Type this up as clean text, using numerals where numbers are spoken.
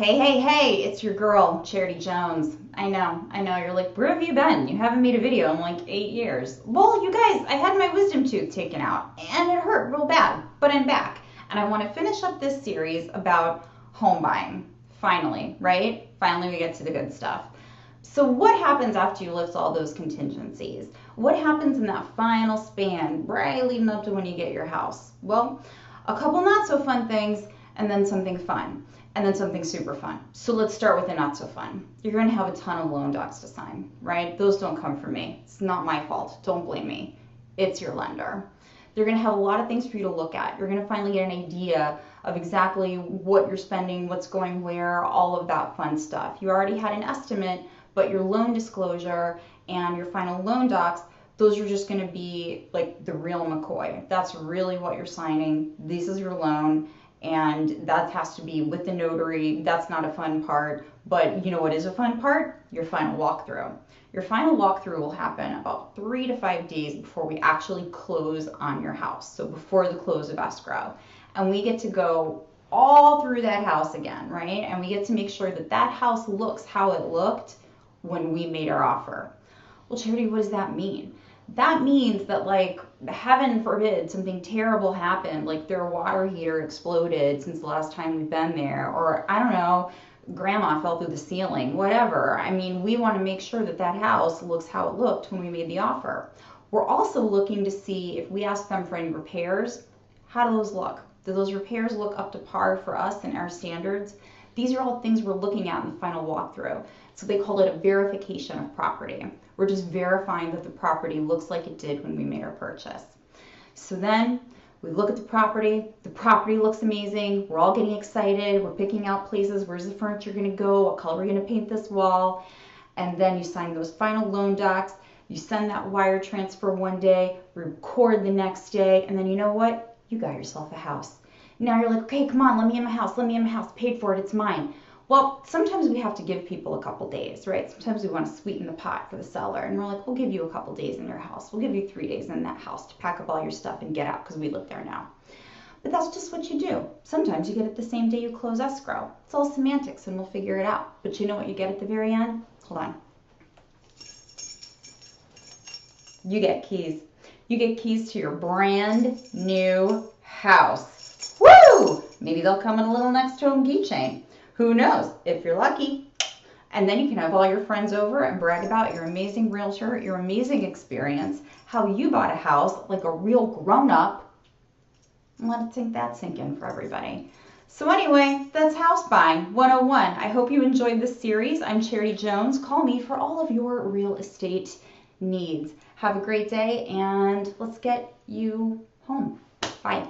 Hey, it's your girl, Charity Jones. I know, you're like, where have you been? You haven't made a video in like 8 years. Well, you guys, I had my wisdom tooth taken out and it hurt real bad, but I'm back. And I want to finish up this series about home buying. Finally, right? Finally, we get to the good stuff. So what happens after you lift all those contingencies? What happens in that final span, right leading up to when you get your house? Well, a couple not so fun things and then something fun. And then something super fun. So let's start with the not so fun. You're going to have a ton of loan docs to sign, right? Those don't come from me. It's not my fault. Don't blame me. It's your lender. They're going to have a lot of things for you to look at. You're going to finally get an idea of exactly what you're spending, what's going where, all of that fun stuff. You already had an estimate, but your loan disclosure and your final loan docs, those are just going to be like the real McCoy. That's really what you're signing. This is your loan. And that has to be with the notary. That's not a fun part, but you know what is a fun part? Your final walkthrough. Your final walkthrough will happen about 3 to 5 days before we actually close on your house. So before the close of escrow. And we get to go all through that house again, right? And we get to make sure that that house looks how it looked when we made our offer. Well, Charity, what does that mean? That means that, like, heaven forbid something terrible happened, like their water heater exploded since the last time we've been there, or I don't know, grandma fell through the ceiling, whatever. I mean, we want to make sure that that house looks how it looked when we made the offer. We're also looking to see if we ask them for any repairs, how do those look? Do those repairs look up to par for us and our standards? These are all things we're looking at in the final walkthrough. So they call it a verification of property. We're just verifying that the property looks like it did when we made our purchase. So then we look at the property looks amazing, we're all getting excited, we're picking out places, where's the furniture gonna go, what color are we gonna paint this wall, and then you sign those final loan docs, you send that wire transfer one day, record the next day, and then you know what? You got yourself a house. Now you're like, okay, come on, let me in my house, paid for it, it's mine. Well, sometimes we have to give people a couple days, right? Sometimes we want to sweeten the pot for the seller, and we're like, we'll give you a couple days in your house. We'll give you 3 days in that house to pack up all your stuff and get out because we live there now. But that's just what you do. Sometimes you get it the same day you close escrow. It's all semantics, and we'll figure it out. But you know what you get at the very end? Hold on. You get keys. You get keys to your brand new house. Woo! Maybe they'll come in a little next to home keychain. Who knows, if you're lucky. And then you can have all your friends over and brag about your amazing realtor, your amazing experience, how you bought a house like a real grown-up. And let that sink in for everybody. So anyway, that's House Buying 101. I hope you enjoyed this series. I'm Charity Jones. Call me for all of your real estate needs. Have a great day, and let's get you home. Bye.